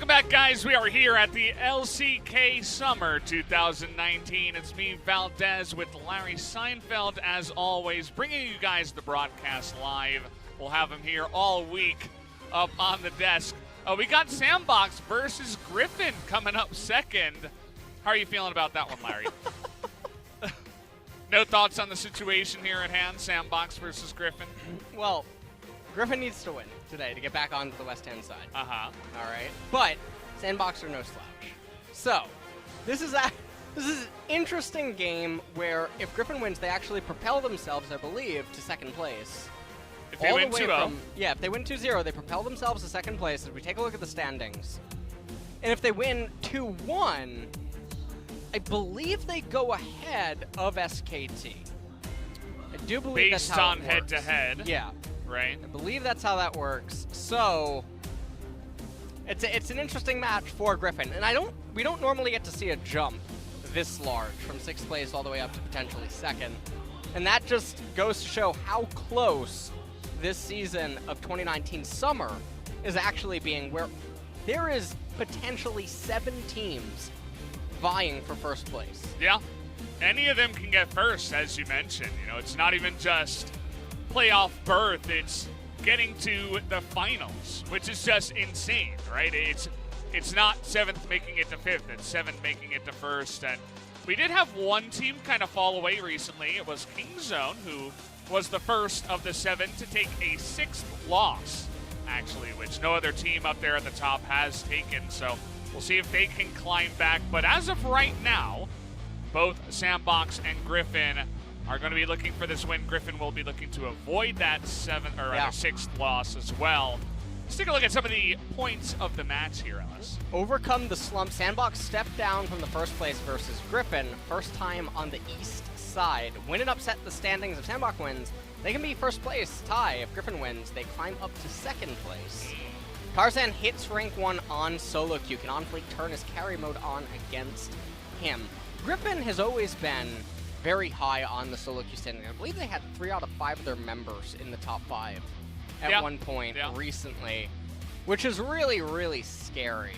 Welcome back, guys. We are here at the LCK Summer 2019. It's me, Valdez, with Larry Seinfeld, as always, bringing you guys the broadcast live. We'll have him here all week up on the desk. We got SANDBOX versus Griffin coming up second. How are you feeling about that one, Larry? No thoughts on the situation here at hand, SANDBOX versus Griffin? Well, Griffin needs to win today to get back onto the west-hand side. Uh-huh. All right. But SANDBOX are no slouch. So, this is an interesting game where if Griffin wins, they actually propel themselves, I believe, to second place. If they win 2-0. Yeah, if they win 2-0, they propel themselves to second place as we take a look at the standings. And if they win 2-1, I believe they go ahead of SKT. I do believe that's how it works. Based on head-to-head. Yeah. Right. I believe that's how that works. So it's an interesting match for Griffin, and we don't normally get to see a jump this large from 6th place all the way up to potentially 2nd, and that just goes to show how close this season of 2019 Summer is actually being, where there is potentially 7 teams vying for first place. Yeah, any of them can get first, as you mentioned. You know, it's not even just playoff berth, it's getting to the finals, which is just insane, right? It's not 7th making it to 5th, it's 7th making it to 1st, and we did have one team kind of fall away recently. It was Kingzone, who was the first of the 7 to take a 6th loss, actually, which no other team up there at the top has taken, so we'll see if they can climb back. But as of right now, both SANDBOX and Griffin are going to be looking for this win. Griffin will be looking to avoid that 6th loss as well. Let's take a look at some of the points of the match here, Ellis. Overcome the slump. SANDBOX stepped down from the first place versus Griffin. First time on the east side. Win and upset the standings. If SANDBOX wins, they can be first place tie. If Griffin wins, they climb up to 2nd place. Tarzan hits rank 1 on solo queue. Can OnFleek turn his carry mode on against him? Griffin has always been very high on the solo queue standing. I believe they had 3 out of 5 of their members in the top 5 at one point recently, which is really, really scary.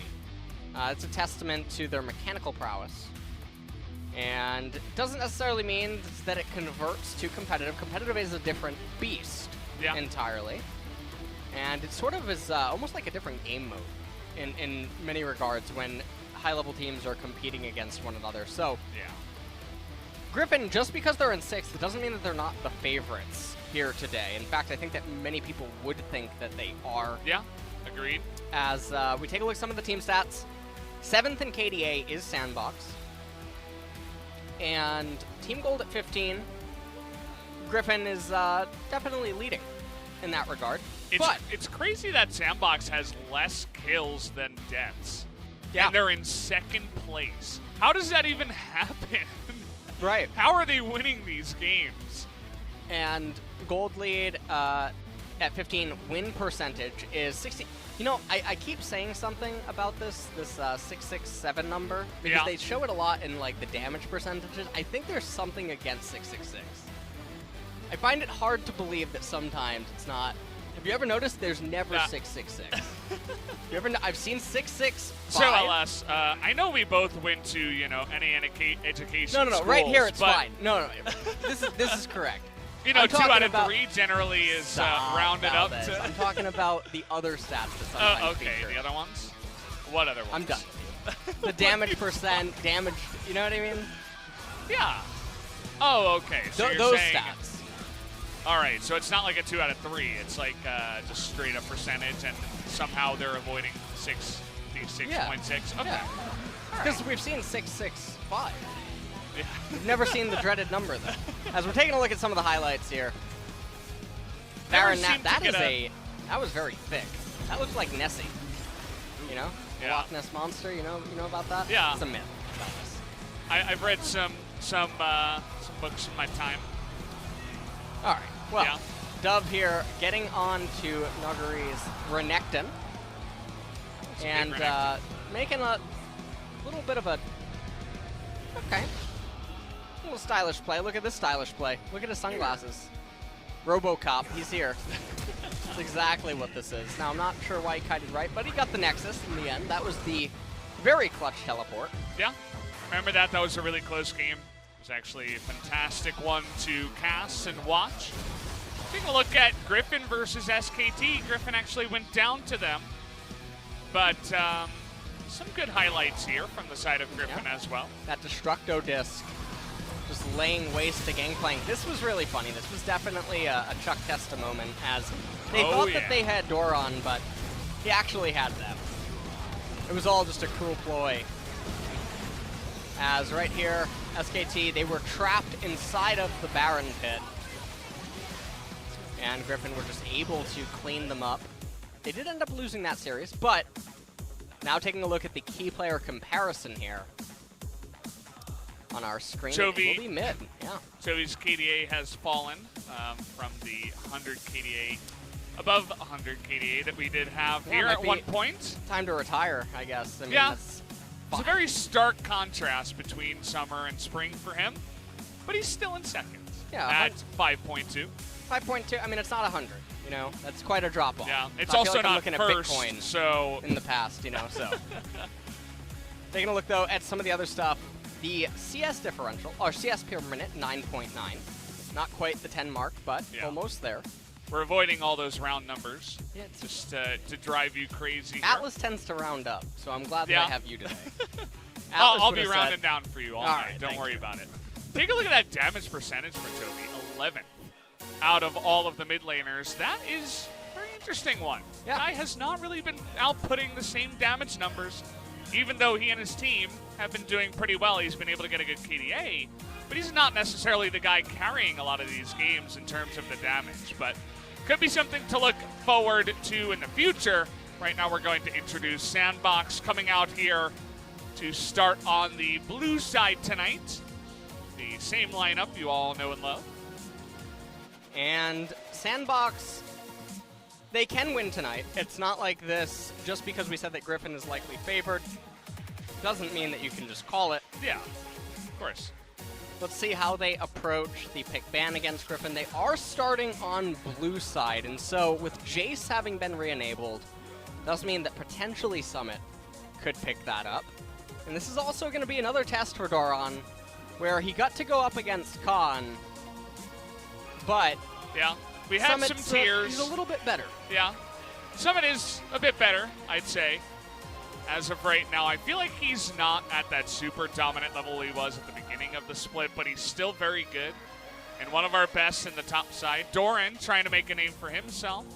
It's a testament to their mechanical prowess. And it doesn't necessarily mean that it converts to competitive. Competitive is a different beast entirely. And it sort of is almost like a different game mode in many regards when high-level teams are competing against one another. So, Griffin, just because they're in 6th, it doesn't mean that they're not the favorites here today. In fact, I think that many people would think that they are. Yeah, agreed. As we take a look at some of the team stats, 7th in KDA is SANDBOX. And Team Gold at 15. Griffin is definitely leading in that regard. It's crazy that SANDBOX has less kills than deaths. Yeah. And they're in 2nd place. How does that even happen? Right. How are they winning these games? And Gold lead at 15, win percentage is 60. You know, I keep saying something about this 667 number because they show it a lot in like the damage percentages. I think there's something against 666. I find it hard to believe that sometimes it's not. Have you ever noticed there's never 666? You ever? I've seen 665. So, LS, I know we both went to, you know, any education No. schools, Right here it's fine. No. This is correct. You know, 2 out of 3 generally is rounded up to. I'm talking about the other stats that sometimes feature. The other ones? What other ones? I'm done. The damage percent, damage. You know what I mean? Yeah. Oh, okay. So you're those saying, stats. All right, so it's not like a 2 out of 3. It's like just straight up percentage, and somehow they're avoiding 6.6. Okay. Because we've seen 665. Yeah. We've never seen the dreaded number, though. As we're taking a look at some of the highlights here. Doran, that was very thick. That looks like Nessie. You know? Yeah. Loch Ness Monster, you know about that? Yeah. It's a myth about this. I've read some books in my time. All right. Well, Dove here getting on to Nuggery's Renekton. And making a little bit of a little stylish play. Look at this stylish play. Look at his sunglasses. RoboCop, he's here. That's exactly what this is. Now, I'm not sure why he kited right, but he got the Nexus in the end. That was the very clutch teleport. Yeah, remember that? That was a really close game. It was actually a fantastic one to cast and watch. Taking a look at Griffin versus SKT. Griffin actually went down to them, but some good highlights here from the side of Griffin as well. That Destructo disc just laying waste to Gangplank. This was really funny. This was definitely a Chuck Testa moment, as they thought that they had Doran, but he actually had them. It was all just a cruel ploy. As right here, SKT, they were trapped inside of the Baron pit. And Griffin were just able to clean them up. They did end up losing that series, but now taking a look at the key player comparison here on our screen, Chovy, it will be mid. Yeah. Chovy's KDA has fallen from the 100 KDA, above 100 KDA that we did have here at one point. Time to retire, I guess. I mean, yeah. That's it's a very stark contrast between summer and spring for him, but he's still in second at 5.2. 5.2, I mean, it's not 100, you know? That's quite a drop-off. Yeah, it's so also like not looking first, at Bitcoin so... in the past, you know, so. Taking a look, though, at some of the other stuff. The CS differential, or CS per minute, 9.9. Not quite the 10 mark, but almost there. We're avoiding all those round numbers, just to drive you crazy. Atlas tends to round up, so I'm glad that I have you today. I'll be rounding down for you all night. Right, don't worry about it. Take a look at that damage percentage for Chovy, 11 out of all of the mid laners. That is a very interesting one. Yeah. Guy has not really been outputting the same damage numbers, even though he and his team have been doing pretty well. He's been able to get a good KDA, but he's not necessarily the guy carrying a lot of these games in terms of the damage. But could be something to look forward to in the future. Right now we're going to introduce SANDBOX coming out here to start on the blue side tonight. The same lineup you all know and love. And SANDBOX, they can win tonight. It's not like this, just because we said that Griffin is likely favored, doesn't mean that you can just call it. Yeah, of course. Let's see how they approach the pick ban against Griffin. They are starting on blue side, and so with Jace having been re-enabled, does mean that potentially Summit could pick that up. And this is also going to be another test for Doran, where he got to go up against Khan, but yeah, we have some tiers. He's a little bit better. Yeah, Summit is a bit better, I'd say, as of right now. I feel like he's not at that super dominant level he was at the beginning of the split, but he's still very good and one of our best in the top side. Doran trying to make a name for himself.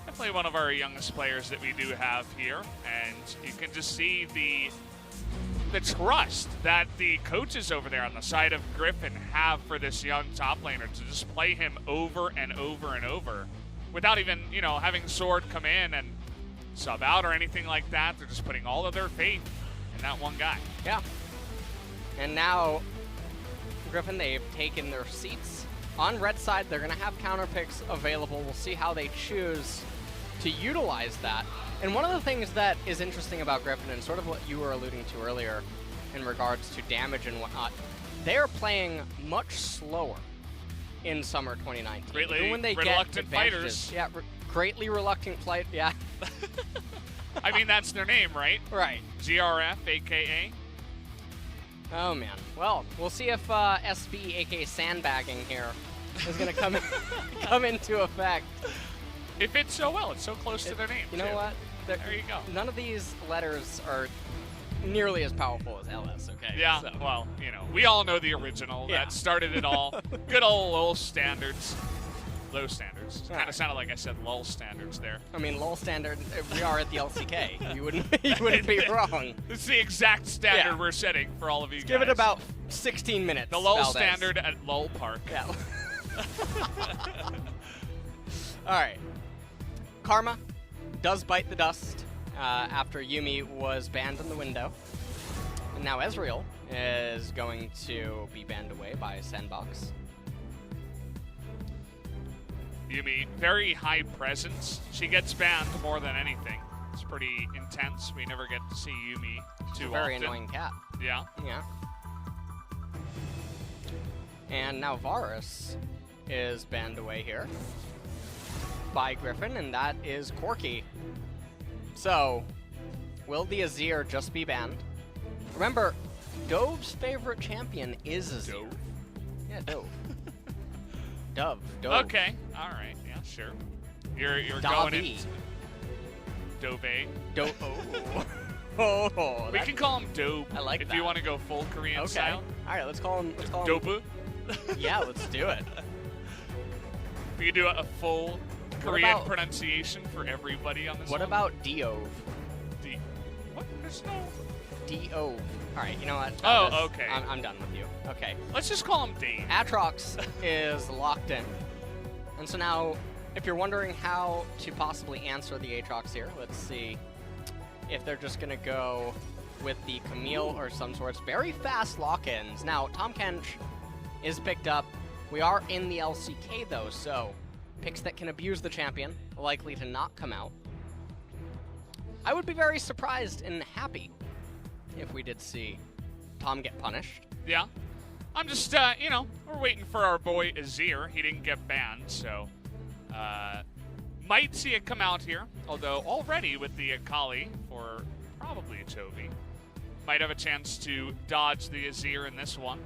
Definitely one of our youngest players that we do have here, and you can just see the trust that the coaches over there on the side of Griffin have for this young top laner to just play him over and over and over without even, you know, having Sword come in and sub out or anything like that. They're just putting all of their faith in that one guy. Yeah. And now, Griffin, they've taken their seats. On red side, they're going to have counter picks available. We'll see how they choose to utilize that. And one of the things that is interesting about Griffin, and sort of what you were alluding to earlier in regards to damage and whatnot, they're playing much slower in summer 2019. Greatly even when they reluctant get fighters. Yeah, greatly reluctant fight. Yeah. I mean, that's their name, right? Right. GRF, a.k.a. Oh, man. Well, we'll see if SB, a.k.a. sandbagging here, is going to come into effect. It fits so well. It's so close to their name. You know what? There you go. None of these letters are nearly as powerful as LS, okay? Yeah, so. well, you know, we all know the original. That started it all. Good old LOL standards. Low standards. Kind of sounded like I said LOL standards there. I mean, LOL standard, we are at the LCK. You wouldn't be wrong. It's the exact standard we're setting for all of you guys. Give it about 16 minutes, The LOL Valdez. standard at LOL Park. Yeah. All right. Karma does bite the dust after Yuumi was banned in the window. And now Ezreal is going to be banned away by SANDBOX. Yuumi, very high presence. She gets banned more than anything. It's pretty intense. We never get to see Yuumi too often. Very annoying cat. Yeah. Yeah. And now Varus is banned away here. by Griffin, and that is Corki. So, will the Azir just be banned? Remember, Dove's favorite champion is Azir. Dove? Yeah, Dove. Dove. Okay, all right, yeah, sure. You're Davi. going in. Dove. Oh, We can call him Dobe. I like if that. you want to go full Korean style. All right, let's call him. Dobu. Yeah, let's do it. We can do a full Korean about- pronunciation for everybody on this What one. about Diove? What? There's no... Diove. All right, you know what? Oh, okay. I'm done with you. Okay. Let's just call him Dave. Aatrox is locked in. And so now, if you're wondering how to possibly answer the Aatrox here, let's see if they're just going to go with the Camille or some sorts. Very fast lock-ins. Now, Tom Kench is picked up. We are in the LCK, though, so picks that can abuse the champion are likely to not come out. I would be very surprised and happy if we did see Tom get punished. Yeah. I'm just, you know, we're waiting for our boy Azir. He didn't get banned, so might see it come out here. Although already with the Akali for probably a Chovy, might have a chance to dodge the Azir in this one.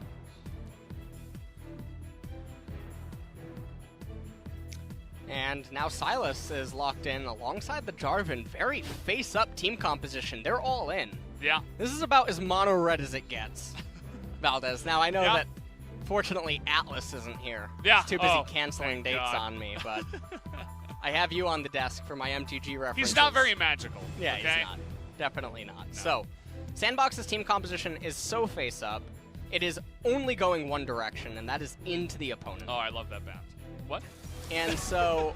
And now Silas is locked in alongside the Jarvan. Very face-up team composition. They're all in. Yeah. This is about as mono-red as it gets, Valdez. Now, I know Yeah. that, fortunately, Atlas isn't here. Yeah. He's too busy Oh, canceling thank dates God. on me, but I have you on the desk for my MTG references. He's not very magical. Yeah, okay? he's not. Definitely not. So, SANDBOX's team composition is so face-up, it is only going one direction, and that is into the opponent. Oh, I love that bounce. What? And so,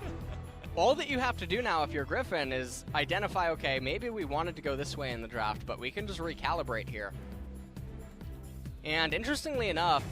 all that you have to do now if you're Griffin is identify, okay, maybe we wanted to go this way in the draft, but we can just recalibrate here. And interestingly enough,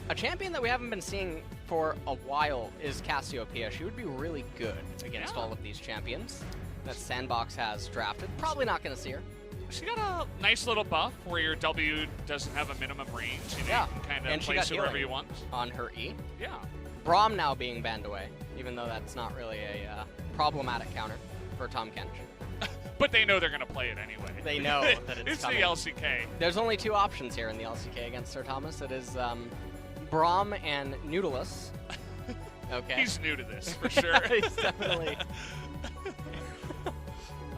a champion that we haven't been seeing for a while is Cassiopeia. She would be really good against all of these champions that SANDBOX has drafted. Probably not going to see her. She got a nice little buff where your W doesn't have a minimum range. You know, Yeah, you can kind and of she place got it wherever healing you want. on her E. Yeah. Braum now being banned away, even though that's not really a problematic counter for Tom Kench. But they know they're going to play it anyway. They know that it's coming. the LCK. There's only two options here in the LCK against Sir Thomas. It is Braum and Noodleless. Okay. He's new to this, for sure. He's definitely.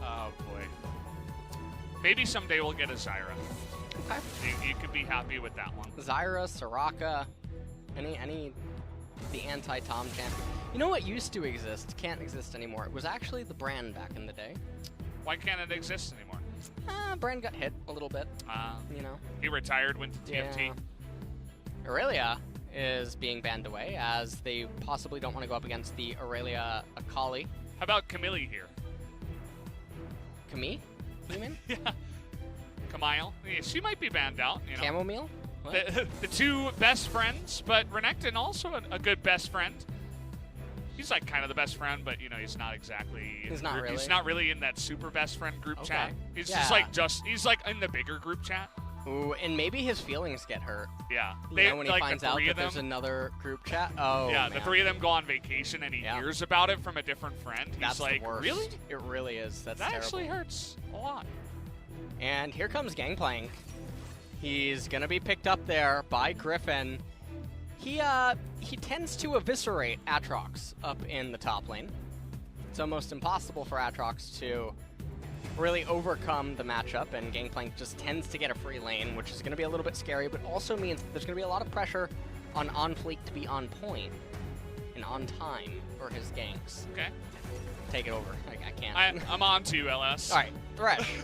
Oh, boy. Maybe someday we'll get a Zyra. Okay. You could be happy with that one. Zyra, Soraka, any the anti-Tom champion. You know what used to exist? Can't exist anymore. It was actually the brand back in the day. Why can't it exist anymore? Brand got hit a little bit, you know. He retired, went to TFT. Yeah. Aurelia is being banned away as they possibly don't want to go up against the Aurelia Akali. How about Camille here? Camille? You mean? Yeah. Camille? Yeah, she might be banned out, you know. Chamomile? What? The two best friends, but Renekton also a good best friend. He's like kind of the best friend, but you know he's not exactly. He's not really. He's not really in that super best friend group Okay. chat. He's Yeah. he's like in the bigger group chat. Ooh, and maybe his feelings get hurt. Yeah. You know, when he like, finds the out three that of them, there's another group chat. Oh, yeah, man. the three of them go on vacation and he Yeah. hears about it from a different friend. He's That's like, the worst. really? It really is. That's That terrible. actually hurts a lot. And here comes Gangplank. He's gonna be picked up there by Griffin. He tends to eviscerate Aatrox up in the top lane. It's almost impossible for Aatrox to really overcome the matchup, and Gangplank just tends to get a free lane, which is going to be a little bit scary, but also means there's going to be a lot of pressure on OnFleek to be on point and on time for his ganks. Okay. Take it over. I can't. I'm on to you, LS. All right, Thresh.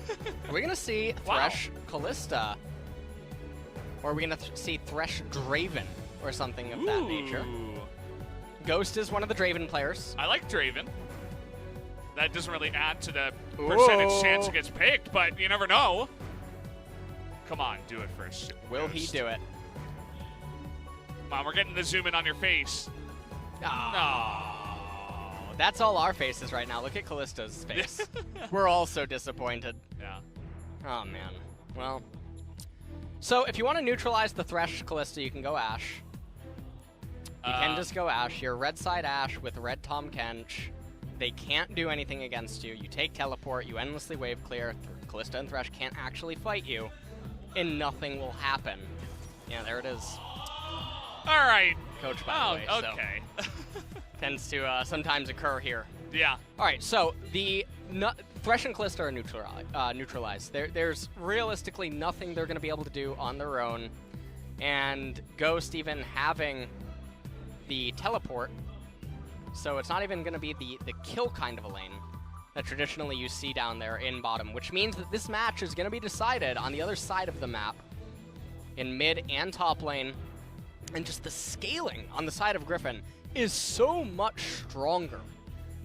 Are we going to see Wow. Thresh Callista? Or are we going to see Thresh Draven or something of that nature? Ooh. Ghost is one of the Draven players. I like Draven. That doesn't really add to the percentage Ooh. chance it gets picked, but you never know. Come on, do it first. Will he do it? Come on, we're getting the zoom in on your face. Oh, that's all our faces right now. Look at Callisto's face. We're all so disappointed. Yeah. Oh, man. Well, so if you want to neutralize the Thresh Callista, you can go Ashe. You can just go Ashe. You're red side Ashe with red Tom Kench. They can't do anything against you. You take teleport, you endlessly wave clear, Kalista and Thresh can't actually fight you, and nothing will happen. Yeah, there it is. All right. Coach, by the way. Okay. So, tends to sometimes occur here. Yeah. All right, so the Thresh and Kalista are neutralized. There's realistically nothing they're going to be able to do on their own, and Ghost even having the teleport, so it's not even going to be the kill kind of a lane that traditionally you see down there in bottom, which means that this match is going to be decided on the other side of the map in mid and top lane, and just the scaling on the side of Griffin is so much stronger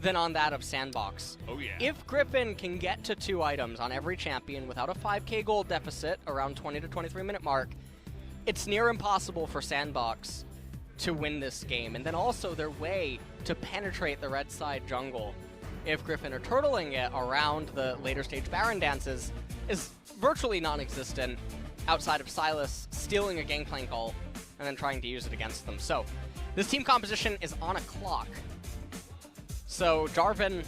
than on that of SANDBOX. Oh, yeah. If Griffin can get to 2 items on every champion without a 5k gold deficit around 20 to 23 minute mark, it's near impossible for SANDBOX to win this game. And then also their way to penetrate the red side jungle, if Griffin are turtling it around the later stage Baron dances, is virtually non-existent outside of Sylas stealing a gangplank ult and then trying to use it against them. So this team composition is on a clock. So Jarvan,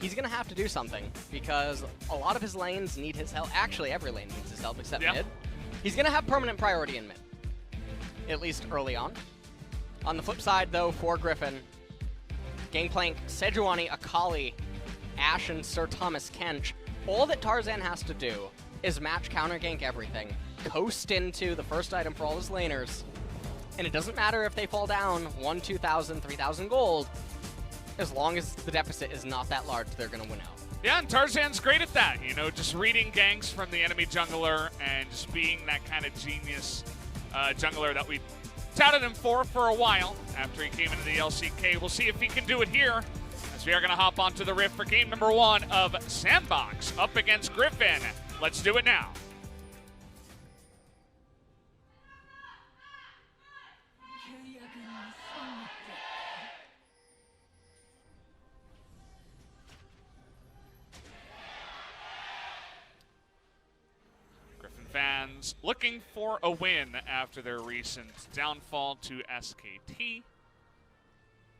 he's going to have to do something because a lot of his lanes need his help. Actually, every lane needs his help except mid. He's going to have permanent priority in mid, at least early on. On the flip side, though, for Griffin, Gangplank, Sejuani, Akali, Ashe, and Sir Thomas Kench, all that Tarzan has to do is match counter gank everything, coast into the first item for all his laners, and it doesn't matter if they fall down 1, 2,000, 3,000 gold, as long as the deficit is not that large, they're going to win out. Yeah, and Tarzan's great at that, you know, just reading ganks from the enemy jungler and just being that kind of genius jungler that we touted him for a while after he came into the LCK. We'll see if he can do it here, as we are going to hop onto the Rift for game number 1 of SANDBOX up against Griffin. Let's do it now. Fans looking for a win after their recent downfall to SKT.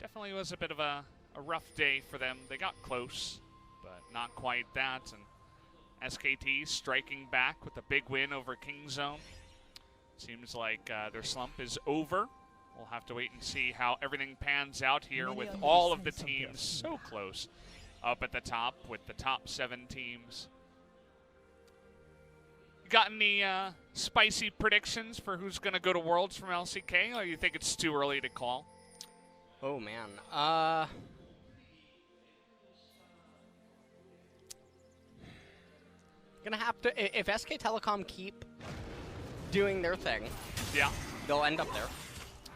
Definitely was a bit of a rough day for them. They got close, but not quite that. And SKT striking back with a big win over Kingzone. Seems like their slump is over. We'll have to wait and see how everything pans out here with all of the teams so close up at the top with the top 7 teams. Got any spicy predictions for who's going to go to Worlds from LCK, or you think it's too early to call? Oh, man. Gonna have to, if SK Telecom keep doing their thing, yeah, they'll end up there.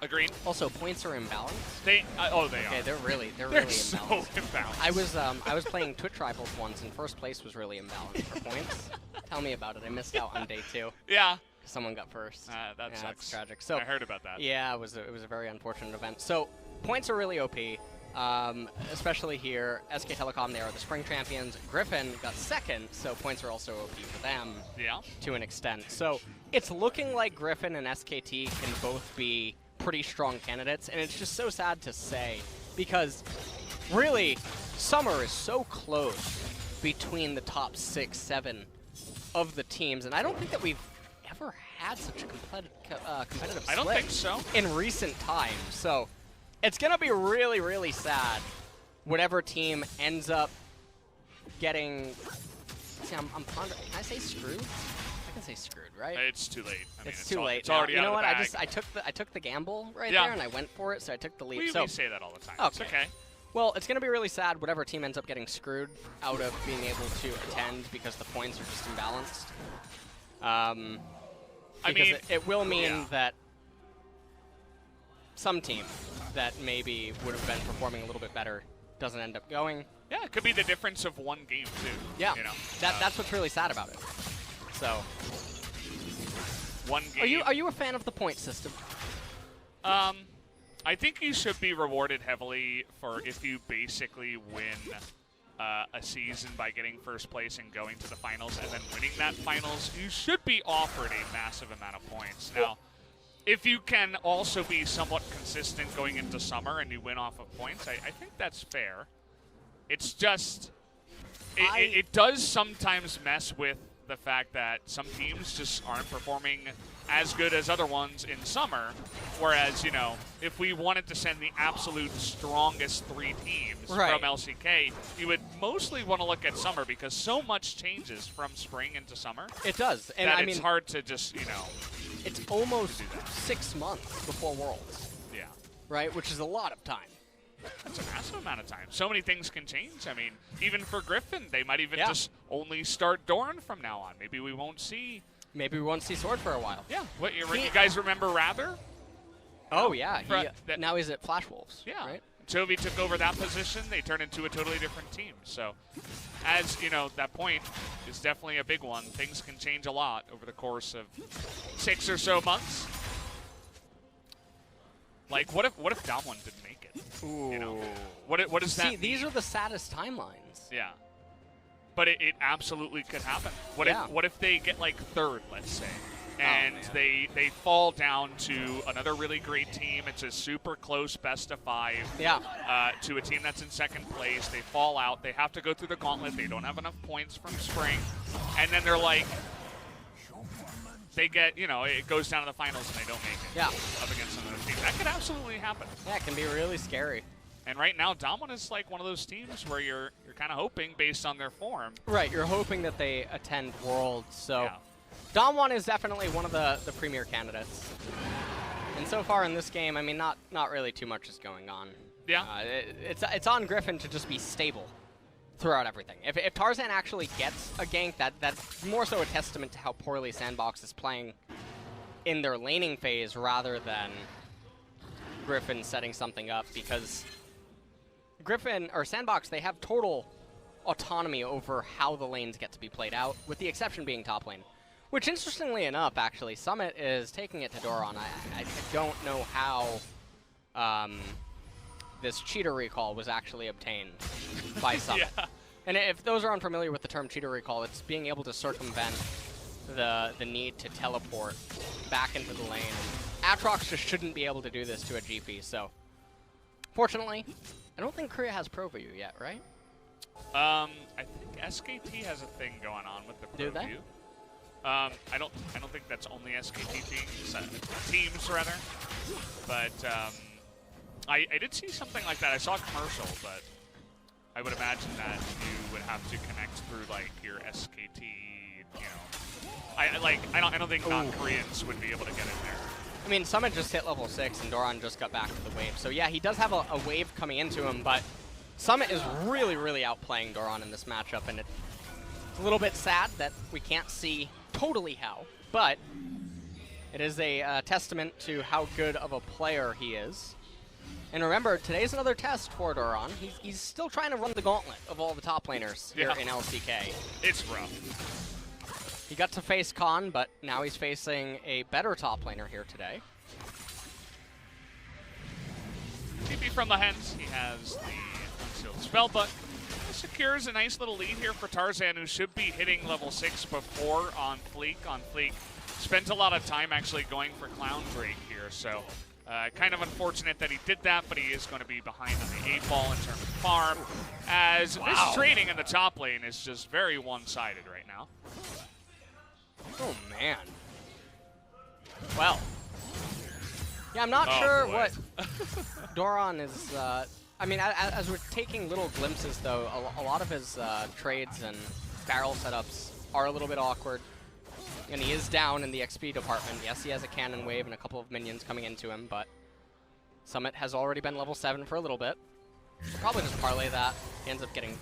Agreed. Also, points are imbalanced. They are. Okay, they're really they're imbalanced. So imbalanced. I was playing Twitch Rivals once, and first place was really imbalanced for points. Tell me about it. I missed out on day 2. Yeah. Someone got first. That sucks. That's tragic. So I heard about that. Yeah, it was a very unfortunate event. So points are really OP, especially here. SK Telecom, they are the spring champions. Griffin got 2nd, so points are also OP for them. Yeah. To an extent. So it's looking like Griffin and SKT can both be pretty strong candidates, and it's just so sad to say because really Summer is so close between the top 6, 7 of the teams, and I don't think that we've ever had such a competitive split. I don't think so. In recent times. So it's going to be really, really sad whatever team ends up getting... See, I'm pondering. Can I say screwed? I can say screwed, right? It's too late. I mean, it's too late. It's already you know out what? of the bag. I took the gamble right there, and I went for it, so I took the leap. We say that all the time. Okay. It's okay. Well, it's going to be really sad whatever team ends up getting screwed out of being able to attend because the points are just imbalanced. I mean, it will mean that some team that maybe would have been performing a little bit better doesn't end up going. Yeah, it could be the difference of one game too. Yeah, you know, that's what's really sad about it. So, one game. Are you a fan of the point system? I think you should be rewarded heavily for if you basically win a season by getting first place and going to the finals and then winning that finals. You should be offered a massive amount of points. Now, if you can also be somewhat consistent going into summer and you win off of points, I think that's fair. it's just it does sometimes mess with the fact that some teams just aren't performing as good as other ones in summer. Whereas, you know, if we wanted to send the absolute strongest 3 teams from LCK, you would mostly want to look at summer because so much changes from spring into summer. It does. And that I it's mean, hard to just, you know. It's almost 6 months before Worlds. Yeah. Right? Which is a lot of time. That's a massive amount of time. So many things can change. I mean, even for Griffin, they might even just only start Doran from now on. Maybe we won't see. Maybe we won't see Sword for a while. Yeah. What you guys remember Rather? Oh yeah. Now he's at Flash Wolves. Yeah. Right? Chovy took over that position. They turned into a totally different team. So, as you know, that point is definitely a big one. Things can change a lot over the course of 6 or so months. Like, what if Damwon didn't make it? Ooh. You know, what does that mean? These are the saddest timelines. Yeah. But it absolutely could happen. What if they get like 3rd, let's say, and they fall down to another really great team? It's a super close best of 5. Yeah. To a team that's in 2nd place. They fall out. They have to go through the gauntlet. They don't have enough points from spring, and then they're like, they get, you know, it goes down to the finals and they don't make it. Yeah. Up against another team. That could absolutely happen. Yeah, it can be really scary. And right now, Damwon is like one of those teams where you're kind of hoping based on their form. Right, you're hoping that they attend Worlds. So Damwon is definitely one of the premier candidates. And so far in this game, I mean, not really too much is going on. Yeah. It's on Griffin to just be stable throughout everything. If Tarzan actually gets a gank, that's more so a testament to how poorly SANDBOX is playing in their laning phase rather than Griffin setting something up, because Griffin, or SANDBOX, they have total autonomy over how the lanes get to be played out, with the exception being top lane. Which, interestingly enough, actually, Summit is taking it to Doran. I don't know how this cheater recall was actually obtained by Summit. Yeah. And if those are unfamiliar with the term cheater recall, it's being able to circumvent the need to teleport back into the lane. And Aatrox just shouldn't be able to do this to a GP, so fortunately, I don't think Korea has Pro View yet, right? I think SKT has a thing going on with the Pro Do they? View. I don't think that's only SKT teams rather, but I did see something like that. I saw a commercial, but I would imagine that you would have to connect through like your SKT. You know, I don't think non-Koreans would be able to get in there. I mean, Summit just hit level 6, and Doran just got back to the wave. So yeah, he does have a wave coming into him, but Summit is really, really outplaying Doran in this matchup, and it's a little bit sad that we can't see totally how, but it is a testament to how good of a player he is. And remember, today's another test for Doran. He's still trying to run the gauntlet of all the top laners here in LCK. It's rough. He got to face Khan, but now he's facing a better top laner here today. TP from Lehends. He has the unsealed spellbook. Secures a nice little lead here for Tarzan, who should be hitting level 6 before OnFleek. OnFleek spent a lot of time actually going for Clown Drake here, so kind of unfortunate that he did that, but he is going to be behind on the 8-ball in terms of farm, as this trading in the top lane is just very one-sided right now. Oh, man. Well. Yeah, I'm not sure what Doran is... I mean, as we're taking little glimpses, though, a lot of his trades and barrel setups are a little bit awkward. And he is down in the XP department. Yes, he has a cannon wave and a couple of minions coming into him, but Summit has already been level 7 for a little bit. He'll probably just parlay that. He ends up getting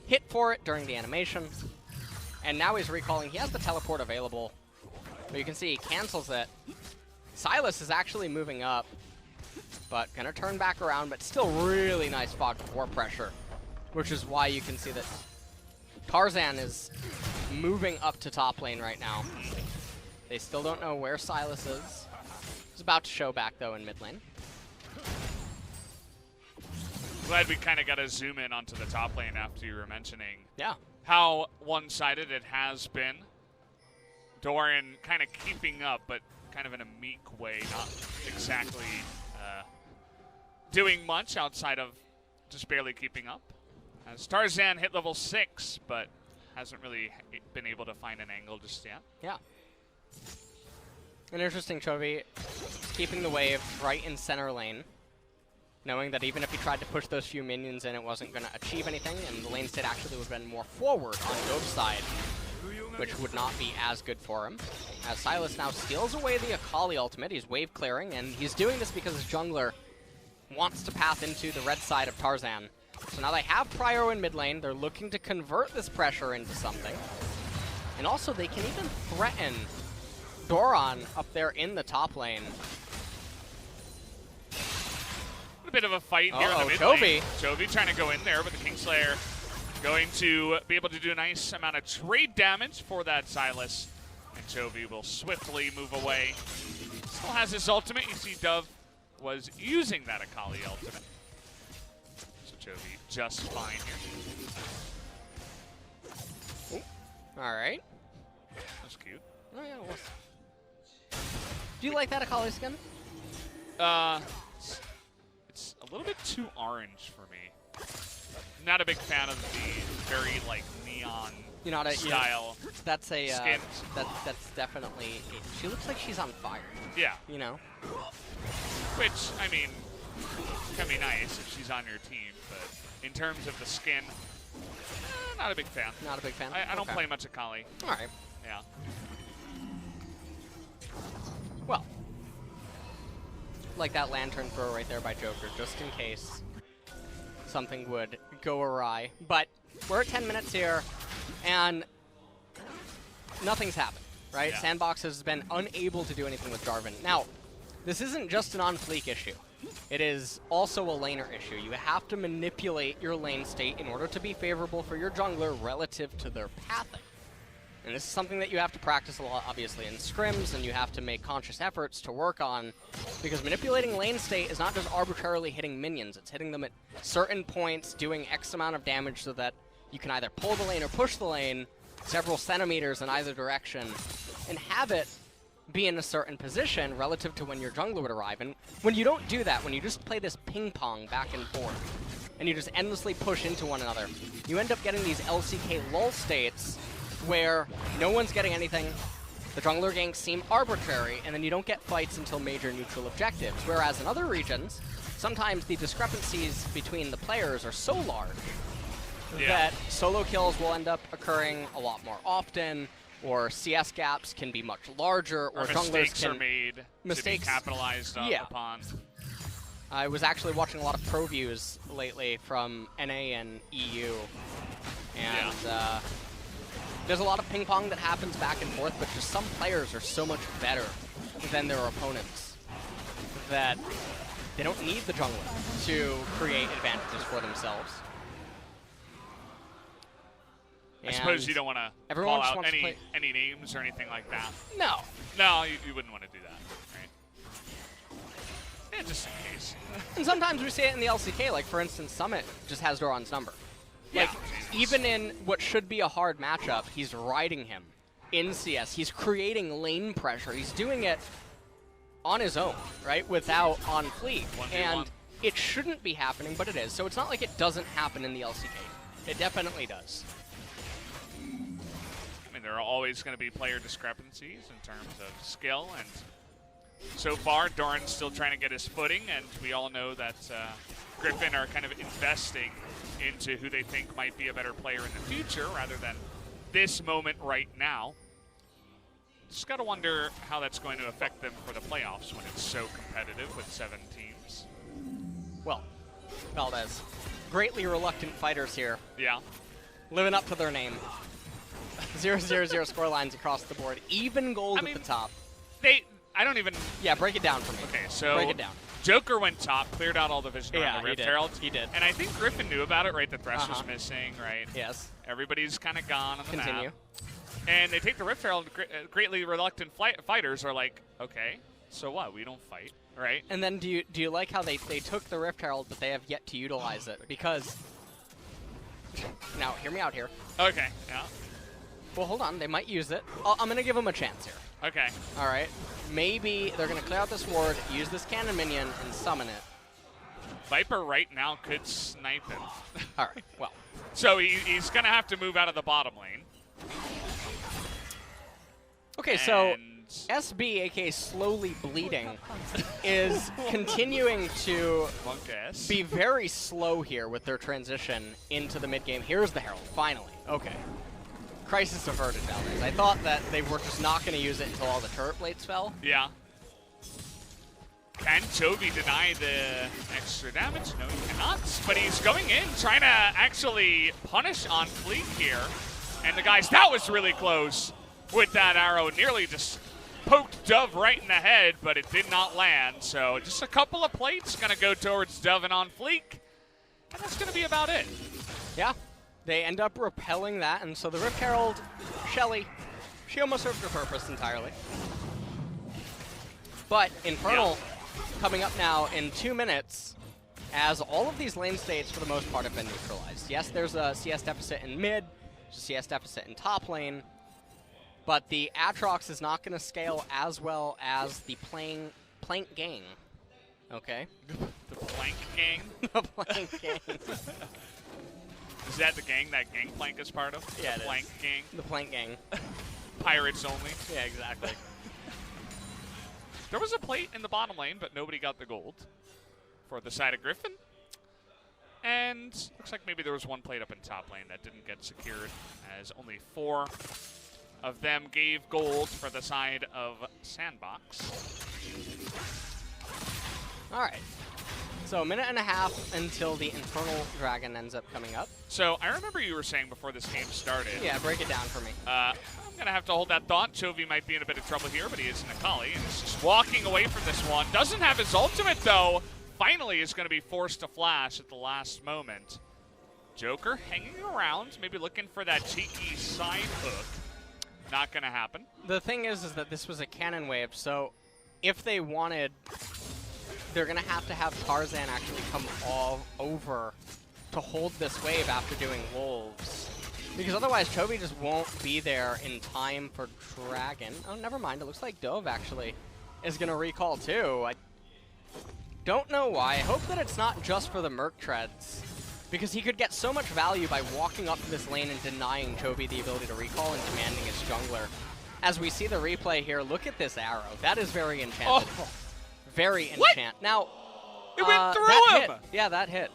hit for it during the animation. And now he's recalling. He has the teleport available. But you can see he cancels it. Sylas is actually moving up, but gonna turn back around, but still really nice fog 4 pressure, which is why you can see that Tarzan is moving up to top lane right now. They still don't know where Sylas is. He's about to show back, though, in mid lane. Glad we kind of got to zoom in onto the top lane after you were mentioning how one-sided it has been. Doran kind of keeping up, but kind of in a meek way, not exactly doing much outside of just barely keeping up. As Tarzan hit level 6, but hasn't really been able to find an angle just yet. Yeah. An interesting Chovy keeping the wave right in center lane, knowing that even if he tried to push those few minions in, it wasn't going to achieve anything, and the lane state actually would have been more forward on Dove's side, which would not be as good for him. As Silas now steals away the Akali ultimate, he's wave clearing, and he's doing this because his jungler wants to path into the red side of Tarzan. So now they have Prio in mid lane, they're looking to convert this pressure into something. And also they can even threaten Doran up there in the top lane. A bit of a fight here in the mid lane. Chovy. Chovy trying to go in there, but the Kingslayer going to be able to do a nice amount of trade damage for that Silas. And Chovy will swiftly move away. Still has his ultimate. You see Dove was using that Akali ultimate. So Chovy just fine here. All right. That's cute. Oh yeah, it was. Do you like that Akali skin? It's a little bit too orange for me. Not a big fan of the very like neon style. Yeah, that's a skins. That's definitely. She looks like she's on fire. Yeah. You know. Which I mean, can be nice if she's on your team, but in terms of the skin, not a big fan. Not a big fan. I don't play much Akali. All right. Yeah. Well, like that lantern throw right there by Joker, just in case something would go awry. But we're at 10 minutes here, and nothing's happened, right? Yeah. SANDBOX has been unable to do anything with Jarvan. Now, this isn't just an OnFleek issue. It is also a laner issue. You have to manipulate your lane state in order to be favorable for your jungler relative to their pathing. And this is something that you have to practice a lot, obviously, in scrims, and you have to make conscious efforts to work on, because manipulating lane state is not just arbitrarily hitting minions. It's hitting them at certain points, doing X amount of damage so that you can either pull the lane or push the lane several centimeters in either direction, and have it be in a certain position relative to when your jungler would arrive. And when you don't do that, when you just play this ping pong back and forth, and you just endlessly push into one another, you end up getting these LCK lull states where no one's getting anything, the jungler ganks seem arbitrary, and then you don't get fights until major neutral objectives. Whereas in other regions, sometimes the discrepancies between the players are so large that solo kills will end up occurring a lot more often, or CS gaps can be much larger, or junglers mistakes can... are made to be capitalized upon. I was actually watching a lot of pro views lately from NA and EU, and there's a lot of ping pong that happens back and forth, but just some players are so much better than their opponents that they don't need the jungler to create advantages for themselves. I suppose you don't want to call out any names or anything like that. No. No, you wouldn't want to do that, right? Yeah, just in case. And sometimes we see it in the LCK, like for instance, Summit just has Doran's number. Like, even in what should be a hard matchup, he's riding him in CS. He's creating lane pressure. He's doing it on his own, right, without OnFleek. And it shouldn't be happening, but it is. So it's not like it doesn't happen in the LCK. It definitely does. I mean, there are always going to be player discrepancies in terms of skill, and so far, Doran's still trying to get his footing, and we all know that Griffin are kind of investing into who they think might be a better player in the future rather than this moment right now. Just got to wonder how that's going to affect them for the playoffs when it's so competitive with 7 teams. Well, Valdez, greatly reluctant fighters here. Yeah. Living up to their name. 0-0-0 score lines across the board. Even gold at the top. I don't even... Yeah, break it down for me. Okay, so... Break it down. Joker went top, cleared out all the vision around the Rift Herald. He did. And I think Griffin knew about it, right? The Thresh was missing, right? Yes. Everybody's kind of gone on the Continue. map. And they take the Rift Herald, greatly reluctant fighters are like, okay, so what? We don't fight, right? And then do you like how they took the Rift Herald, but they have yet to utilize it? Because... Now, hear me out here. Okay, yeah. Well, hold on. They might use it. I'm going to give them a chance here. Okay. All right. Maybe they're going to clear out this ward, use this cannon minion, and summon it. Viper right now could snipe him. All right. Well, So he's going to have to move out of the bottom lane. Okay, so SB, aka Slowly Bleeding, is continuing to be very slow here with their transition into the mid game. Here's the Herald, finally. Okay. Crisis averted, Valdez. I thought that they were just not going to use it until all the turret blades fell. Yeah. Can Chovy deny the extra damage? No, he cannot. But he's going in, trying to actually punish OnFleek here. And the guys, that was really close with that arrow. Nearly just poked Dove right in the head, but it did not land. So just a couple of plates going to go towards Dove and OnFleek. And that's going to be about it. Yeah. They end up repelling that, and so the Rift Herald, Shelly, she almost served her purpose entirely. But Infernal coming up now in 2 minutes, as all of these lane states for the most part have been neutralized. Yes, there's a CS deficit in mid, there's a CS deficit in top lane, but the Aatrox is not going to scale as well as the Plank gang. Okay? The Plank gang? The Plank gang. Is that the gang that Gangplank is part of? Yeah, the Plank gang? The Plank gang. Pirates only? Yeah, exactly. There was a plate in the bottom lane, but nobody got the gold for the side of Griffin. And looks like maybe there was one plate up in top lane that didn't get secured, as only 4 of them gave gold for the side of SANDBOX. All right. So 1.5 minutes until the Infernal Dragon ends up coming up. So I remember you were saying before this game started. Yeah, break it down for me. I'm going to have to hold that thought. Chovy might be in a bit of trouble here, but he is in Akali, and is just walking away from this one. Doesn't have his ultimate, though. Finally is going to be forced to flash at the last moment. Joker hanging around, maybe looking for that cheeky side hook. Not going to happen. The thing is that this was a cannon wave, so if they wanted, they're going to have Tarzan actually come all over to hold this wave after doing Wolves. Because otherwise, Chovy just won't be there in time for Dragon. Oh, never mind. It looks like Dove actually is going to recall too. I don't know why. I hope that it's not just for the Merc Treads, because he could get so much value by walking up to this lane and denying Chovy the ability to recall and commanding his jungler. As we see the replay here, look at this arrow. That is very enchanted. Oh. Very enchant. Now, it went through him! Hit. Yeah, that hit.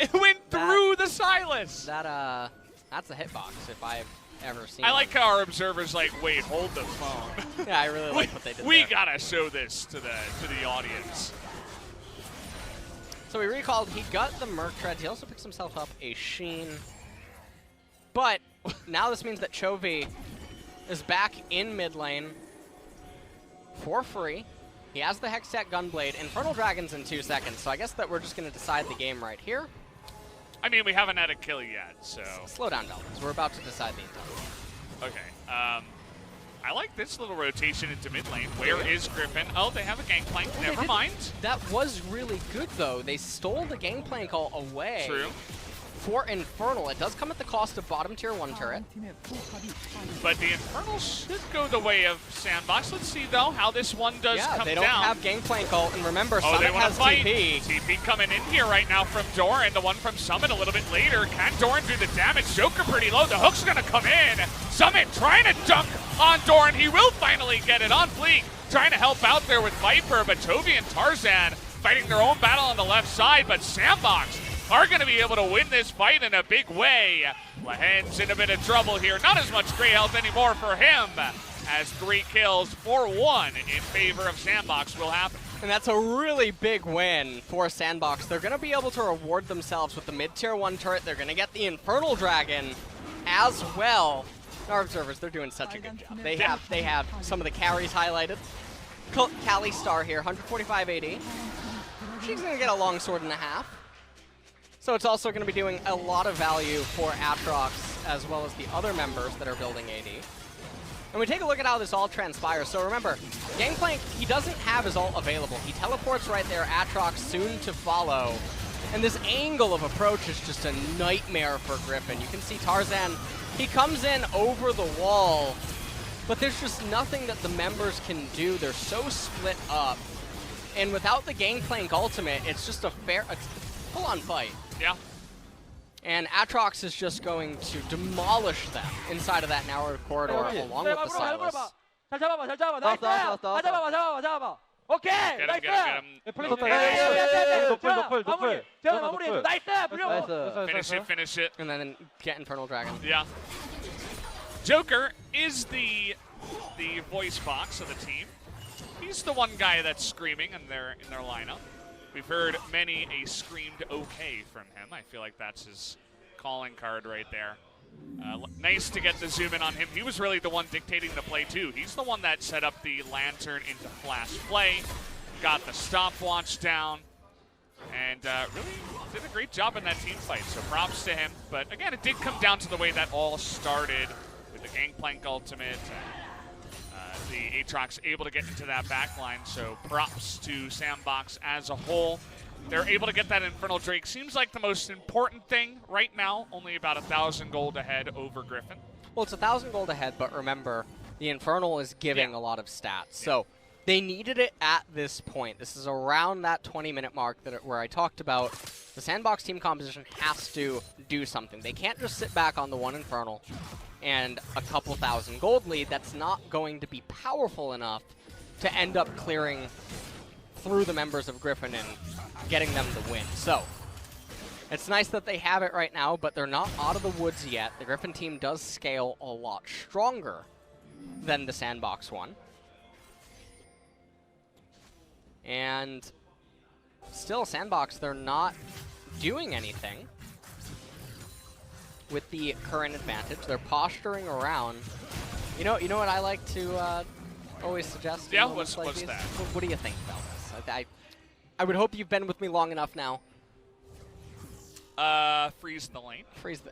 It went through the Silas! That's a hitbox if I've ever seen I like how our observers like, wait, hold the phone. Yeah, I really like what they did We there. gotta show this to the audience. So he recalled, he got the Merc Treads, he also picks himself up a Sheen. But now this means that Chovy is back in mid lane for free. He has the Hextech Gunblade. Infernal Dragon's in 2 seconds, so I guess that we're just going to decide the game right here. I mean, we haven't had a kill yet, so... Slow down, Valdez. We're about to decide the entire game. Okay. I like this little rotation into mid lane. Where is Griffin? Oh, they have a Gangplank. Oh, never mind. That was really good, though. They stole the Gangplank away. True. For Infernal. It does come at the cost of bottom tier 1 turret. But the Infernal should go the way of SANDBOX. Let's see, though, how this one does come down. Yeah, they don't have Gangplank ult, and remember, Summit Summit has fight. TP. TP coming in here right now from Doran, the one from Summit a little bit later. Can Doran do the damage? Joker pretty low. The hook's going to come in. Summit trying to dunk on Doran. He will finally get it on Fleek. Trying to help out there with Viper, but Chovy and Tarzan fighting their own battle on the left side, but SANDBOX are going to be able to win this fight in a big way. Lehends in a bit of trouble here. Not as much gray health anymore for him, as 3 kills for 1 in favor of SANDBOX will happen. And that's a really big win for SANDBOX. They're going to be able to reward themselves with the mid-tier 1 turret. They're going to get the Infernal Dragon as well. Our observers, they're doing such a good job. They have some of the carries highlighted. Kali Star here, 145 AD. She's going to get a long sword and a half. So it's also going to be doing a lot of value for Aatrox as well as the other members that are building AD. And we take a look at how this all transpires. So remember, Gangplank, he doesn't have his ult available. He teleports right there, Aatrox soon to follow. And this angle of approach is just a nightmare for Griffin. You can see Tarzan, he comes in over the wall, but there's just nothing that the members can do. They're so split up. And without the Gangplank ultimate, it's just a full-on fight. Yeah. And Aatrox is just going to demolish them inside of that narrow corridor along with the Silas. 잘 잡아봐, 잘 잡아봐. 나이스! 다 잡아봐, 잡아봐, 잡아봐. 오케이! 나이스! Get him. 노플. 재현아 마무리해줘. 나이스! 불려! Finish it. And then get Infernal Dragon. Yeah. Joker is the voice box of the team. He's the one guy that's screaming in their lineup. We've heard many a screamed okay from him. I feel like that's his calling card right there. Nice to get the zoom in on him. He was really the one dictating the play too. He's the one that set up the lantern into flash play, got the stopwatch down, and really did a great job in that team fight. So props to him. But again, it did come down to the way that all started with the Gangplank ultimate. The Aatrox able to get into that back line, so props to SANDBOX as a whole. They're able to get that Infernal Drake. Seems like the most important thing right now, only about 1,000 gold ahead over Griffin. Well, it's 1,000 gold ahead, but remember, the Infernal is giving a lot of stats. So they needed it at this point. This is around that 20-minute mark where I talked about the SANDBOX team composition has to do something. They can't just sit back on the one Infernal and a couple thousand gold lead. That's not going to be powerful enough to end up clearing through the members of Griffin and getting them the win. So it's nice that they have it right now, but they're not out of the woods yet. The Griffin team does scale a lot stronger than the SANDBOX one. And still, SANDBOX, they're not doing anything with the current advantage. They're posturing around. You know what I like to always suggest? Yeah, what's that? What do you think about this? I would hope you've been with me long enough now. Freeze the lane. Freeze the...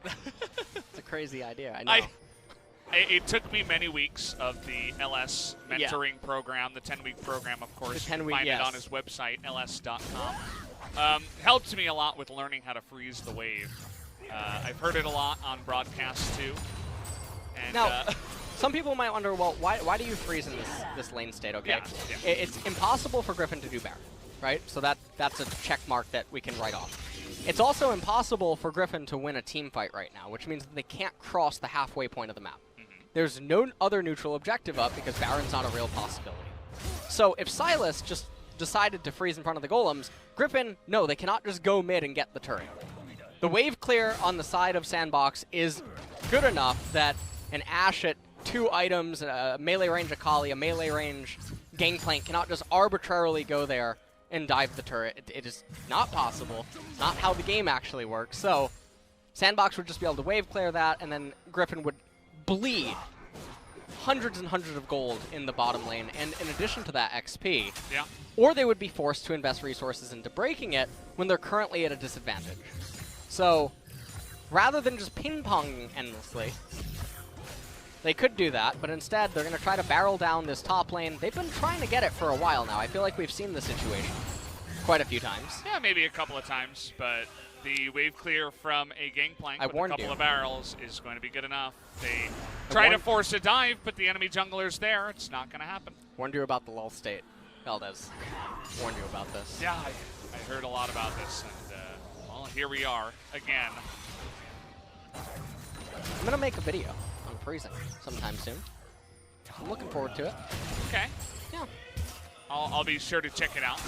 It's a crazy idea, I know. It took me many weeks of the LS mentoring program, the 10-week program, of course. The 10-week, you can find it on his website, ls.com. Helped me a lot with learning how to freeze the wave. I've heard it a lot on broadcasts too. And now, some people might wonder, well, why do you freeze in this lane state? Okay, it's impossible for Griffin to do Baron, right? So that's a check mark that we can write off. It's also impossible for Griffin to win a team fight right now, which means that they can't cross the halfway point of the map. There's no other neutral objective up because Baron's not a real possibility. So if Silas just decided to freeze in front of the golems, Griffin, no, they cannot just go mid and get the turret. The wave clear on the side of SANDBOX is good enough that an Ashe at 2 items, a melee range Akali, a melee range Gangplank cannot just arbitrarily go there and dive the turret. It is not possible. It's not how the game actually works. So SANDBOX would just be able to wave clear that, and then Griffin would bleed hundreds and hundreds of gold in the bottom lane, and in addition to that, XP. Yeah. Or they would be forced to invest resources into breaking it when they're currently at a disadvantage. So rather than just ping-ponging endlessly, they could do that, but instead they're going to try to barrel down this top lane. They've been trying to get it for a while now. I feel like we've seen this situation quite a few times. Yeah, maybe a couple of times, but the wave clear from a Gangplank with a couple of barrels is going to be good enough. They try to force a dive, but the enemy jungler's there. It's not going to happen. Warned you about the lull state. Valdez warned you about this. Yeah, I heard a lot about this, and well, here we are again. I'm going to make a video on freezing sometime soon. I'm looking forward to it. Okay. Yeah. I'll be sure to check it out.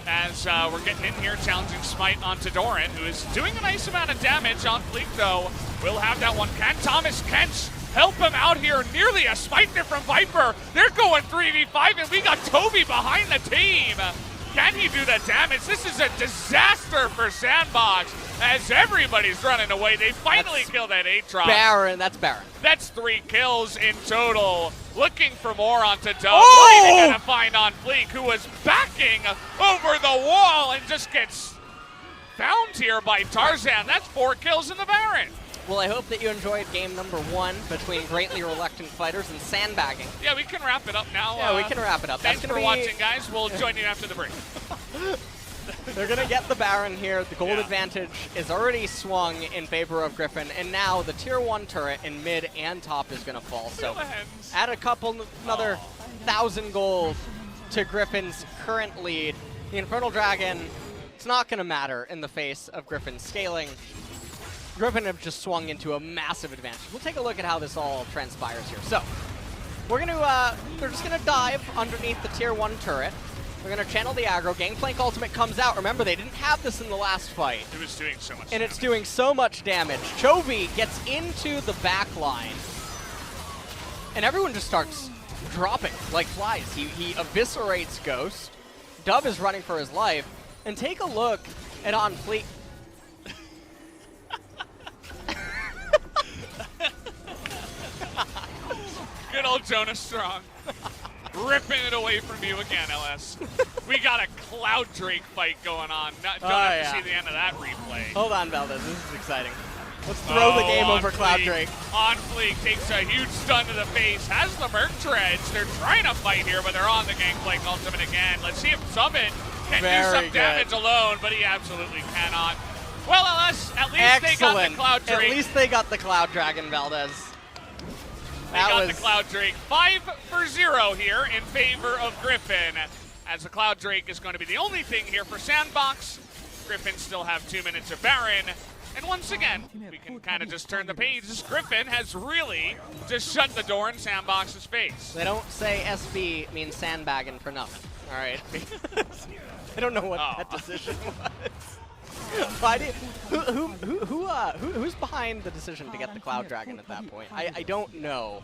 As we're getting in here, challenging Smite onto Doran, who is doing a nice amount of damage. OnFleek, though, will have that one. Can Thomas Kench help him out here? Nearly a Smite there from Viper. They're going 3v5, and we got Chovy behind the team. Can he do the damage? This is a disaster for SANDBOX as everybody's running away. They finally killed that Aatrox. Baron, that's Baron. That's 3 kills in total. Looking for more onto Dove. Oh! What are you going to find OnFleek, who was backing over the wall and just gets found here by Tarzan. That's 4 kills in the Baron. Well, I hope that you enjoyed game number 1 between greatly reluctant fighters and sandbagging. Yeah, we can wrap it up now. Yeah, we can wrap it up. Thanks for watching, guys. We'll join you after the break. They're going to get the Baron here. The gold advantage is already swung in favor of Griffin, and now the tier 1 turret in mid and top is going to fall. So add another 1,000 gold to Griffin's current lead. The Infernal Dragon, it's not going to matter in the face of Griffin's scaling. Griffin have just swung into a massive advantage. We'll take a look at how this all transpires here. So, we're gonna, they're just gonna dive underneath the tier 1 turret. We're gonna channel the aggro. Gangplank ultimate comes out. Remember, they didn't have this in the last fight. It was doing so much and damage. It's doing so much damage. Chovy gets into the back line, and everyone just starts dropping like flies. He eviscerates Ghost. Dub is running for his life. And take a look at OnFleek. Good old Jonas Strong. Ripping it away from you again, LS. We got a Cloud Drake fight going on. Don't have to see the end of that replay. Hold on, Valdez. This is exciting. Let's throw the game over Cloud Drake. OnFleek takes a huge stun to the face. Has the Merc Dredge. They're trying to fight here, but they're on the Gangplank ultimate again. Let's see if Summit can do some damage alone, but he absolutely cannot. Well, LS, at least they got the Cloud Drake. At least they got the Cloud Dragon, Valdez. They got the Cloud Drake. 5-0 here in favor of Griffin, as the Cloud Drake is going to be the only thing here for SANDBOX. Griffin still have 2 minutes of Baron. And once again, we can kind of just turn the page. This Griffin has really just shut the door in SANDBOX's face. They don't say SB means sandbagging for nothing. All right. I don't know what that decision was. Why do who's behind the decision to get the Cloud Dragon at that point? I don't know.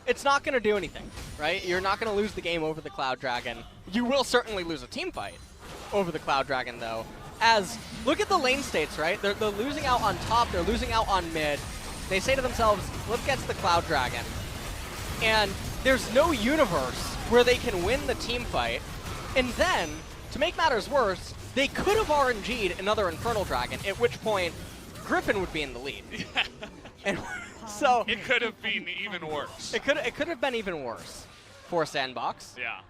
It's not going to do anything, right? You're not going to lose the game over the Cloud Dragon. You will certainly lose a team fight over the Cloud Dragon, though. As, look at the lane states, right? They're losing out on top, they're losing out on mid. They say to themselves, let's get the Cloud Dragon. And there's no universe where they can win the team fight. And then, to make matters worse, they could have RNG'd another Infernal Dragon, at which point Griffin would be in the lead. And so it could have been even worse. It could have been even worse for SANDBOX. Yeah.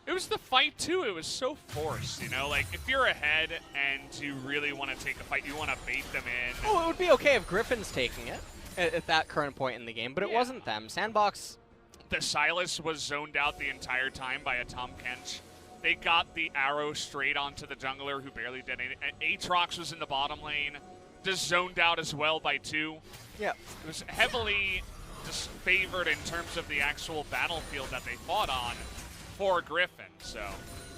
It was the fight, too. It was so forced, you know? Like, if you're ahead and you really want to take the fight, you want to bait them in. Oh, it would be okay if Griffin's taking it at that current point in the game, but it wasn't them. SANDBOX. The Silas was zoned out the entire time by a Tom Kench. They got the arrow straight onto the jungler, who barely did anything. Aatrox was in the bottom lane, just zoned out as well by 2. Yeah. It was heavily just favored in terms of the actual battlefield that they fought on for Griffin. So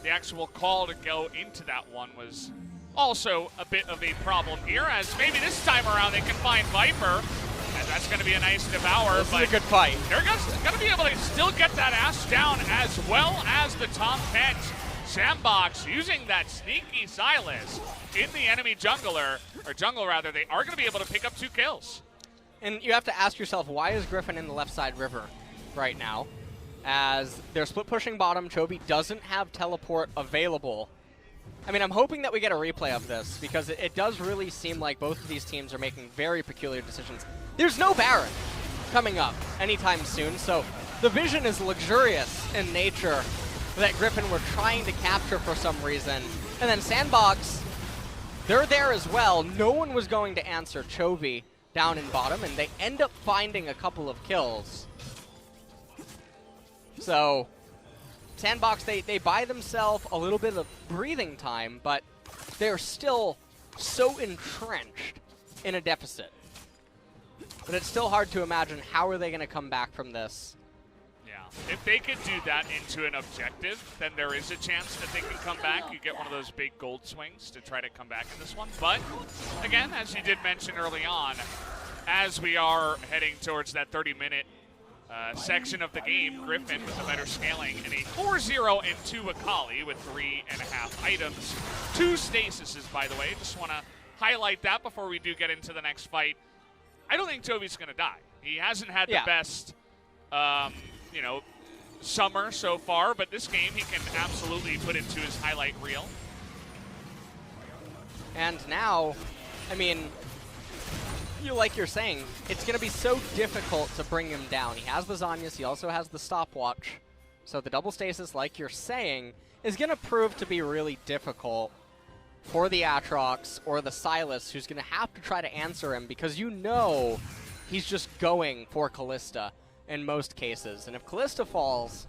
the actual call to go into that one was also a bit of a problem here, as maybe this time around they can find Viper, and that's going to be a nice devour. This is a good fight. They're going to be able to still get that ass down, as well as the Tom Kench. SANDBOX using that sneaky Silas in the enemy jungler, or jungle rather. They are going to be able to pick up 2 kills. And you have to ask yourself, why is Griffin in the left side river right now? As they're split pushing bottom, Chovy doesn't have teleport available. I mean, I'm hoping that we get a replay of this, because it does really seem like both of these teams are making very peculiar decisions. There's no Baron coming up anytime soon, so the vision is luxurious in nature that Griffin were trying to capture for some reason. And then SANDBOX, they're there as well. No one was going to answer Chovy down in bottom, and they end up finding a couple of kills. So SANDBOX, they buy themselves a little bit of breathing time, but they're still so entrenched in a deficit. But it's still hard to imagine how are they going to come back from this. Yeah, if they could do that into an objective, then there is a chance that they can come back. You get one of those big gold swings to try to come back in this one. But again, as you did mention early on, as we are heading towards that 30-minute section of the game, Griffin with the better scaling and a 4-0 and 2 Akali with 3.5 items. 2 stasises, by the way. Just want to highlight that before we do get into the next fight. I don't think Chovy's going to die. He hasn't had the best, you know, summer so far, but this game he can absolutely put into his highlight reel. And now, I mean, like you're saying, it's going to be so difficult to bring him down. He has the Zhonya's, he also has the stopwatch. So the double stasis, like you're saying, is going to prove to be really difficult for the Aatrox or the Silas, who's going to have to try to answer him, because you know he's just going for Kalista in most cases. And if Kalista falls,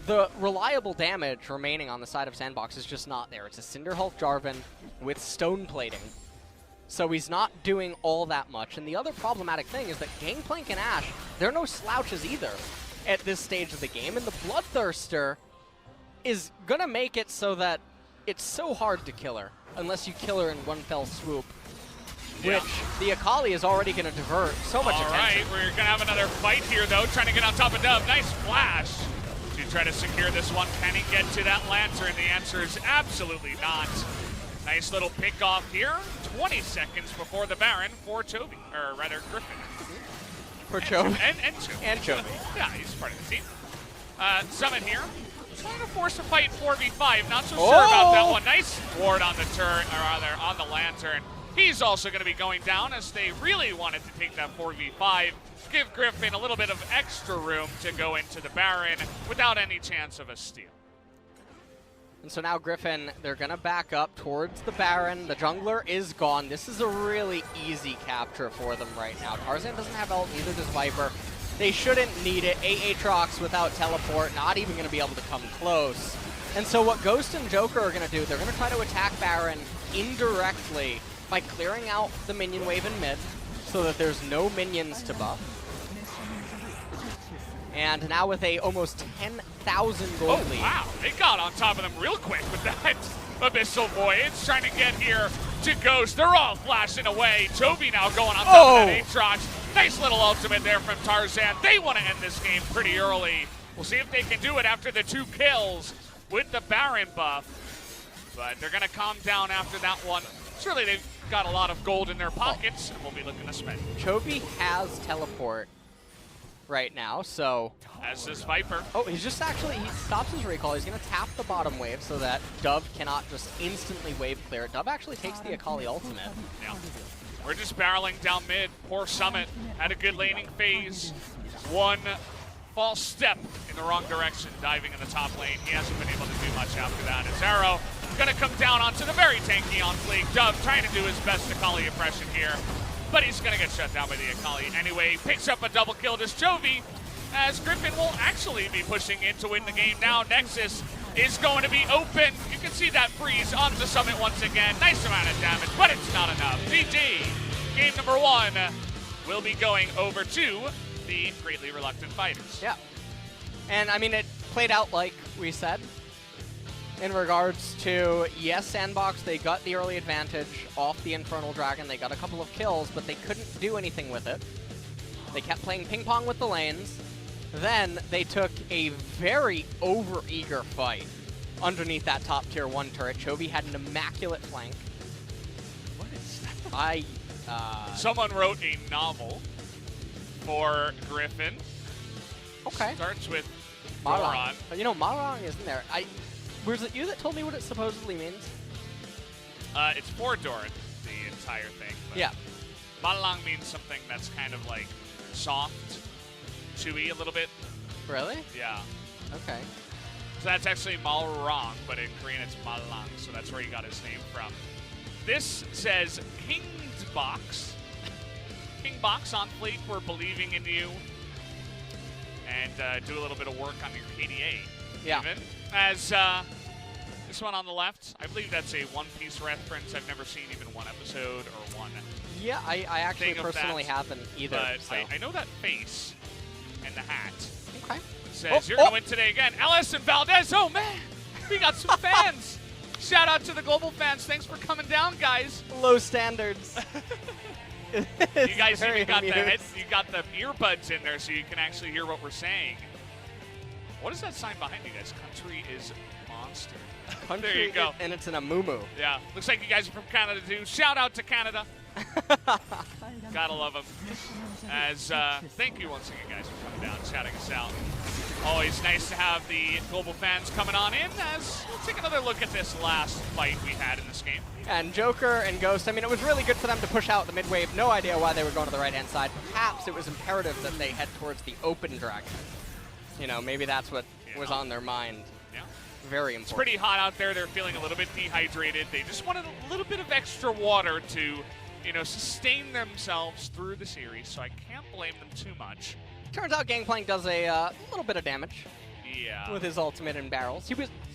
the reliable damage remaining on the side of SANDBOX is just not there. It's a Cinderhulk Jarvan with stone plating. So he's not doing all that much. And the other problematic thing is that Gangplank and Ashe, they're no slouches either at this stage of the game. And the Bloodthirster is going to make it so that it's so hard to kill her unless you kill her in one fell swoop. Yeah. Which the Akali is already going to divert so much attention. All right, we're going to have another fight here, though, trying to get on top of Dove. Nice flash to try to secure this one. Can he get to that Lantern? The answer is absolutely not. Nice little pick off here. 20 seconds before the Baron for Chovy, or rather Griffin. For Chovy. And Chovy. And Chovy. Yeah, he's part of the team. Summit here. Trying to force a fight 4v5. Not so sure about that one. Nice ward on the turret, or rather on the Lantern. He's also going to be going down as they really wanted to take that 4v5. Give Griffin a little bit of extra room to go into the Baron without any chance of a steal. And so now Griffin, they're going to back up towards the Baron. The jungler is gone. This is a really easy capture for them right now. Tarzan doesn't have ult, neither does Viper. They shouldn't need it. Aatrox without teleport, not even going to be able to come close. And so what Ghost and Joker are going to do, they're going to try to attack Baron indirectly by clearing out the minion wave in mid so that there's no minions to buff. And now with a almost 10,000 gold lead. Wow, they got on top of them real quick with that Abyssal Voyage, trying to get here to Ghost. They're all flashing away. Chovy now going on top of that Aatrox. Nice little ultimate there from Tarzan. They want to end this game pretty early. We'll see if they can do it after the 2 kills with the Baron buff. But they're going to calm down after that one. Surely they've got a lot of gold in their pockets, and we'll be looking to spend. Chovy has teleport right now, so... As does Viper. Oh, he's just actually, he stops his recall. He's going to tap the bottom wave so that Dove cannot just instantly wave clear. Dove actually takes the Akali ultimate. Yeah. We're just barreling down mid. Poor Summit had a good laning phase. One false step in the wrong direction, diving in the top lane. He hasn't been able to do much after that. His arrow going to come down onto the very tanky OnFleek. Dove trying to do his best Akali impression here, but he's going to get shut down by the Akali anyway. Picks up a double kill to Chovy, as Griffin will actually be pushing in to win the game now. Nexus is going to be open. You can see that freeze onto Summit once again. Nice amount of damage, but it's not enough. GG. Game number 1 will be going over to the Greatly Reluctant Fighters. Yeah. And I mean, it played out like we said. In regards to, yes, SANDBOX, they got the early advantage off the Infernal Dragon. They got a couple of kills, but they couldn't do anything with it. They kept playing ping pong with the lanes. Then they took a very over-eager fight underneath that top tier 1 turret. Chovy had an immaculate flank. What is that? Someone Someone wrote a novel for Griffin. Okay. Starts with Doran. Doran. But you know, Marang isn't there. Was it you that told me what it supposedly means? It's for Doran, the entire thing. Yeah. Malalang means something that's kind of like soft, chewy a little bit. Really? Yeah. Okay. So that's actually Malrang, but in Korean it's Malalang, so that's where he got his name from. This says King's Box. King Box OnFleek, we're believing in you. And do a little bit of work on your KDA. Yeah. Even. As this one on the left, I believe that's a One Piece reference. I've never seen even one episode or one. Yeah, I actually personally haven't either. But so. I know that face and the hat. Okay. Says you're going to win today again. LS and Valdez. Oh, man. We got some fans. Shout out to the global fans. Thanks for coming down, guys. Low standards. You guys even got you got the earbuds in there so you can actually hear what we're saying. What is that sign behind you guys? Country is monster. Country, there you go. And it's in a moo-moo. Yeah. Looks like you guys are from Canada, too. Shout out to Canada. Gotta love them. As thank you once again, guys, for coming down and shouting us out. Always nice to have the global fans coming on in. As we'll take another look at this last fight we had in this game. And Joker and Ghost, I mean, it was really good for them to push out the mid wave. No idea why they were going to the right-hand side. Perhaps it was imperative that they head towards the open dragon. You know, maybe that's what was on their mind. Yeah. Very important. It's pretty hot out there. They're feeling a little bit dehydrated. They just wanted a little bit of extra water to, you know, sustain themselves through the series, so I can't blame them too much. Turns out Gangplank does a little bit of damage. Yeah. With his ultimate and barrels.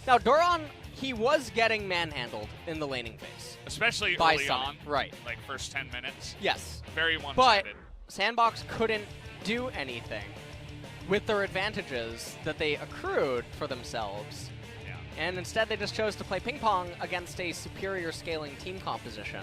Now, Doran, he was getting manhandled in the laning phase. Especially by early Summon. on. Right. Like first 10 minutes. Yes. Very But one-sided. SANDBOX couldn't do anything with their advantages that they accrued for themselves. Yeah. And instead they just chose to play ping pong against a superior scaling team composition.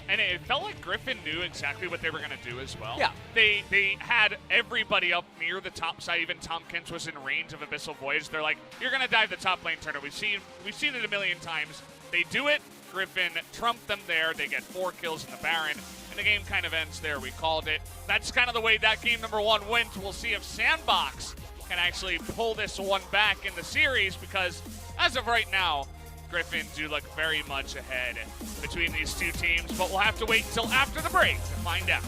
And it felt like Griffin knew exactly what they were going to do as well. Yeah. They had everybody up near the top side. Even Tompkins was in range of Abyssal Voyage. They're like, you're going to dive the top lane turret. We've seen it a million times. They do it. Griffin trumped them there. They get 4 kills in the Baron. And the game kind of ends there. We called it. That's kind of the way that game number 1 went. We'll see if SANDBOX can actually pull this one back in the series, because as of right now, Griffin do look very much ahead between these two teams, but we'll have to wait until after the break to find out.